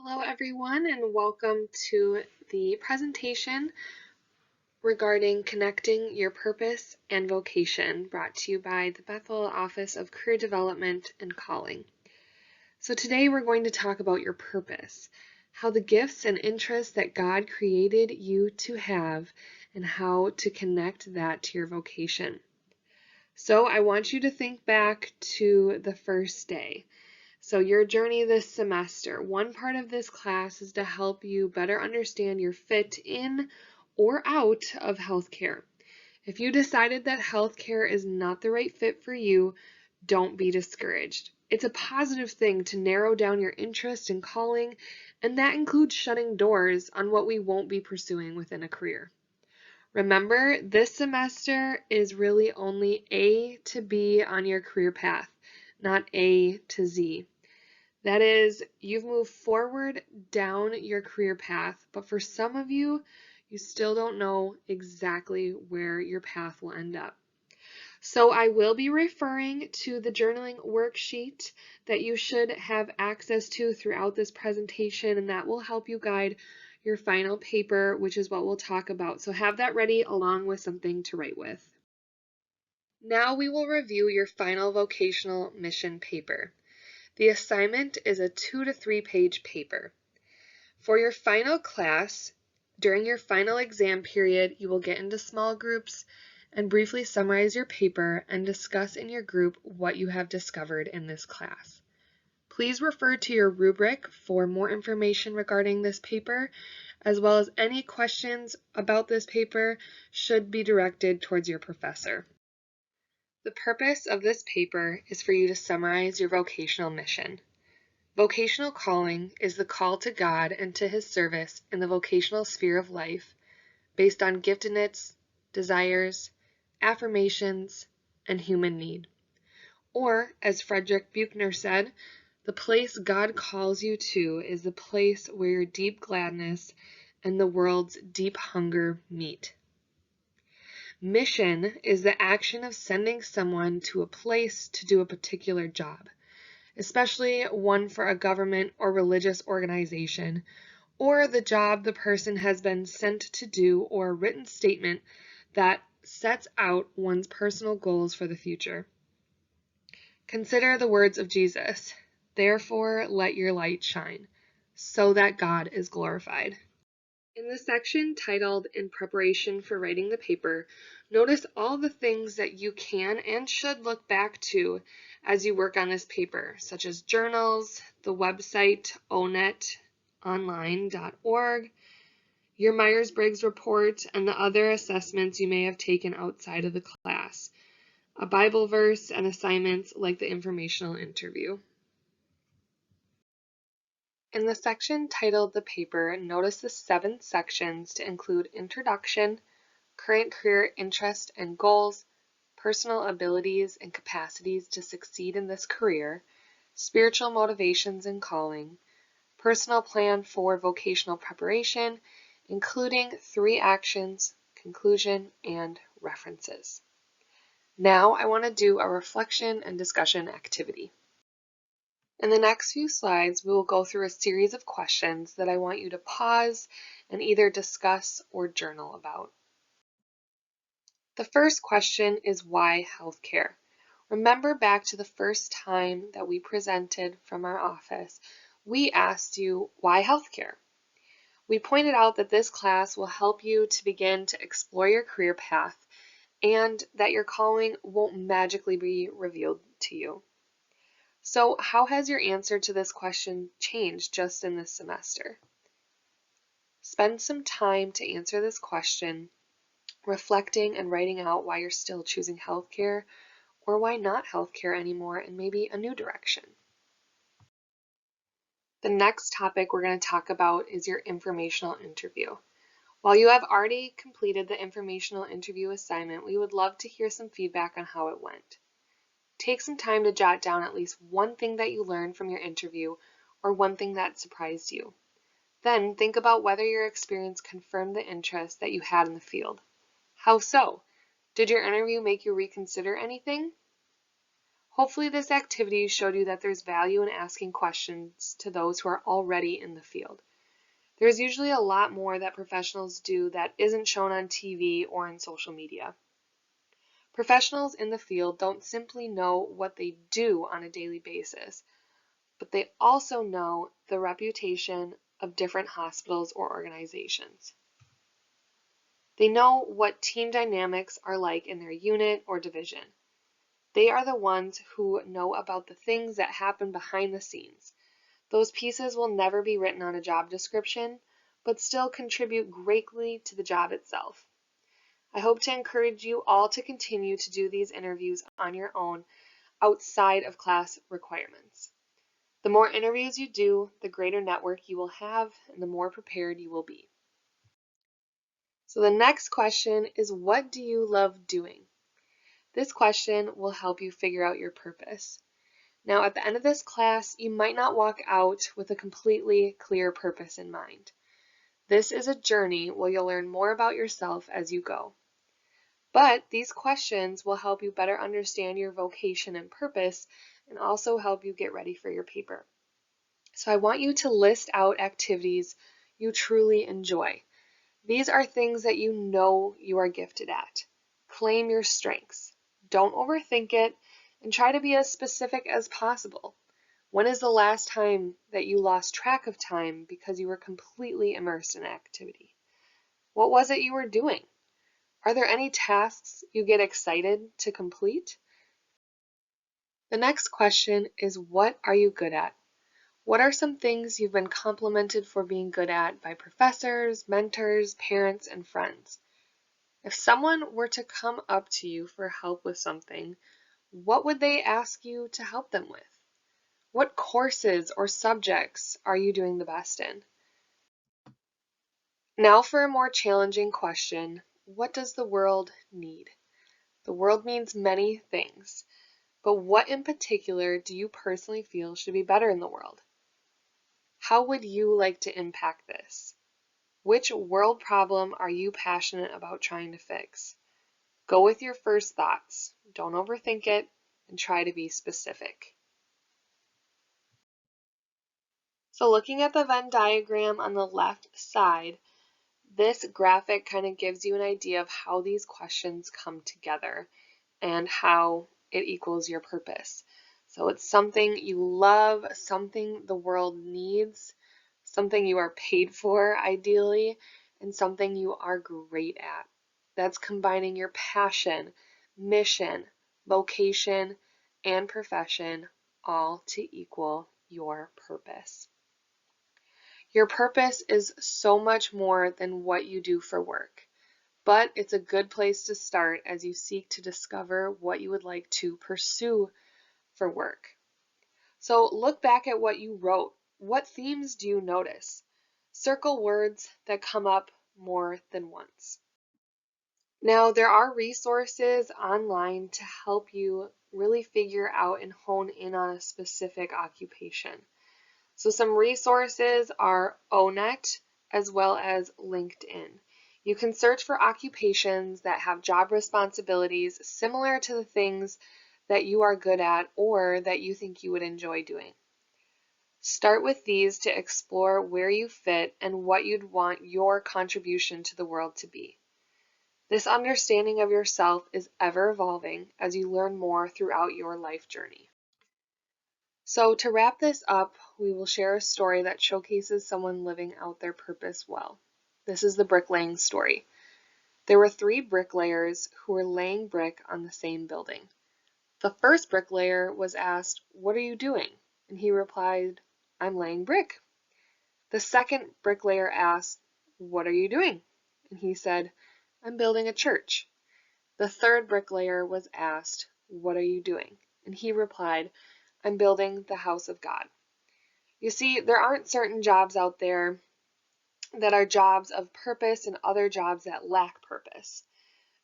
Hello everyone and welcome to the presentation regarding connecting your purpose and vocation, brought to you by the Bethel Office of Career Development and Calling. So today we're going to talk about your purpose, how the gifts and interests that God created you to have and how to connect that to your vocation. So I want you to think back to the first day. So your journey this semester, one part of this class is to help you better understand your fit in or out of healthcare. If you decided that healthcare is not the right fit for you, don't be discouraged. It's a positive thing to narrow down your interest and calling, and that includes shutting doors on what we won't be pursuing within a career. Remember, this semester is really only A to B on your career path, not A to Z. That is, you've moved forward down your career path, but for some of you, you still don't know exactly where your path will end up. So I will be referring to the journaling worksheet that you should have access to throughout this presentation, and that will help you guide your final paper, which is what we'll talk about. So have that ready along with something to write with. Now we will review your final vocational mission paper. The assignment is a 2 to 3 page paper. For your final class, during your final exam period, you will get into small groups and briefly summarize your paper and discuss in your group what you have discovered in this class. Please refer to your rubric for more information regarding this paper, as well as any questions about this paper should be directed towards your professor. The purpose of this paper is for you to summarize your vocational mission. Vocational calling is the call to God and to His service in the vocational sphere of life, based on giftedness, desires, affirmations, and human need. Or, as Frederick Buechner said, the place God calls you to is the place where your deep gladness and the world's deep hunger meet. Mission is the action of sending someone to a place to do a particular job, especially one for a government or religious organization, or the job the person has been sent to do, or a written statement that sets out one's personal goals for the future. Consider the words of Jesus, "Therefore let your light shine, so that God is glorified." In the section titled "In Preparation for Writing the Paper," notice all the things that you can and should look back to as you work on this paper, such as journals, the website onetonline.org, your Myers-Briggs report, and the other assessments you may have taken outside of the class, a Bible verse, and assignments like the Informational Interview. In the section titled "The Paper," notice the 7 sections to include introduction, current career interest and goals, personal abilities and capacities to succeed in this career, spiritual motivations and calling, personal plan for vocational preparation, including 3 actions, conclusion, and references. Now I want to do a reflection and discussion activity. In the next few slides, we will go through a series of questions that I want you to pause and either discuss or journal about. The first question is, why healthcare? Remember back to the first time that we presented from our office, we asked you, why healthcare? We pointed out that this class will help you to begin to explore your career path and that your calling won't magically be revealed to you. So how has your answer to this question changed just in this semester? Spend some time to answer this question, reflecting and writing out why you're still choosing healthcare or why not healthcare anymore and maybe a new direction. The next topic we're going to talk about is your informational interview. While you have already completed the informational interview assignment, we would love to hear some feedback on how it went. Take some time to jot down at least one thing that you learned from your interview or one thing that surprised you. Then think about whether your experience confirmed the interest that you had in the field. How so? Did your interview make you reconsider anything? Hopefully this activity showed you that there's value in asking questions to those who are already in the field. There's usually a lot more that professionals do that isn't shown on TV or in social media. Professionals in the field don't simply know what they do on a daily basis, but they also know the reputation of different hospitals or organizations. They know what team dynamics are like in their unit or division. They are the ones who know about the things that happen behind the scenes. Those pieces will never be written on a job description, but still contribute greatly to the job itself. I hope to encourage you all to continue to do these interviews on your own outside of class requirements. The more interviews you do, the greater network you will have and the more prepared you will be. So the next question is, what do you love doing? This question will help you figure out your purpose. Now, at the end of this class, you might not walk out with a completely clear purpose in mind. This is a journey where you'll learn more about yourself as you go. But these questions will help you better understand your vocation and purpose and also help you get ready for your paper. So I want you to list out activities you truly enjoy. These are things that you know you are gifted at. Claim your strengths. Don't overthink it and try to be as specific as possible. When is the last time that you lost track of time because you were completely immersed in activity? What was it you were doing? Are there any tasks you get excited to complete? The next question is, what are you good at? What are some things you've been complimented for being good at by professors, mentors, parents, and friends? If someone were to come up to you for help with something, what would they ask you to help them with? What courses or subjects are you doing the best in? Now for a more challenging question, what does the world need? The world needs many things, but what in particular do you personally feel should be better in the world? How would you like to impact this? Which world problem are you passionate about trying to fix? Go with your first thoughts. Don't overthink it and try to be specific. So looking at the Venn diagram on the left side, this graphic kind of gives you an idea of how these questions come together and how it equals your purpose. So it's something you love, something the world needs, something you are paid for ideally, and something you are great at. That's combining your passion, mission, vocation, and profession all to equal your purpose. Your purpose is so much more than what you do for work, but it's a good place to start as you seek to discover what you would like to pursue for work. So look back at what you wrote. What themes do you notice? Circle words that come up more than once. Now, there are resources online to help you really figure out and hone in on a specific occupation. So some resources are ONET as well as LinkedIn. You can search for occupations that have job responsibilities similar to the things that you are good at or that you think you would enjoy doing. Start with these to explore where you fit and what you'd want your contribution to the world to be. This understanding of yourself is ever evolving as you learn more throughout your life journey. So to wrap this up, we will share a story that showcases someone living out their purpose well. This is the bricklaying story. There were 3 bricklayers who were laying brick on the same building. The first bricklayer was asked, "What are you doing?" And he replied, "I'm laying brick." The second bricklayer asked, "What are you doing?" And he said, "I'm building a church." The third bricklayer was asked, "What are you doing?" And he replied, "I'm building the house of God." You see, there aren't certain jobs out there that are jobs of purpose and other jobs that lack purpose.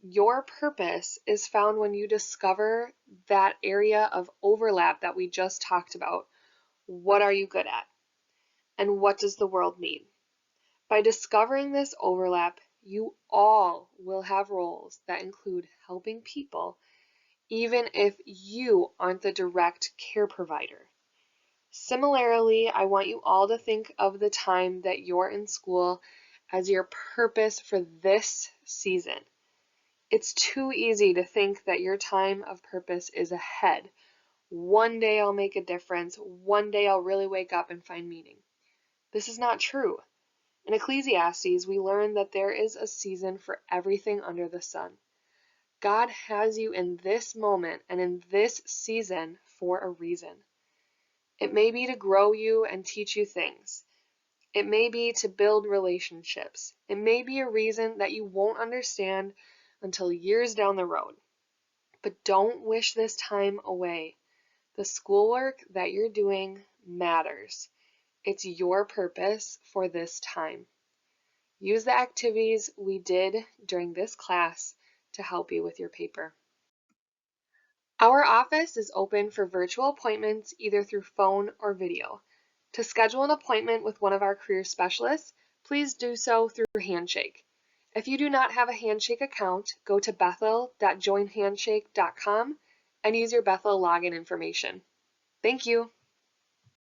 Your purpose is found when you discover that area of overlap that we just talked about. What are you good at? And what does the world need? By discovering this overlap, you all will have roles that include helping people even if you aren't the direct care provider. Similarly, I want you all to think of the time that you're in school as your purpose for this season. It's too easy to think that your time of purpose is ahead. One day I'll make a difference. One day I'll really wake up and find meaning. This is not true. In Ecclesiastes, we learn that there is a season for everything under the sun. God has you in this moment and in this season for a reason. It may be to grow you and teach you things. It may be to build relationships. It may be a reason that you won't understand until years down the road. But don't wish this time away. The schoolwork that you're doing matters. It's your purpose for this time. Use the activities we did during this class to help you with your paper. Our office is open for virtual appointments either through phone or video. To schedule an appointment with one of our career specialists, please do so through Handshake. If you do not have a Handshake account, go to bethel.joinhandshake.com and use your Bethel login information. Thank you.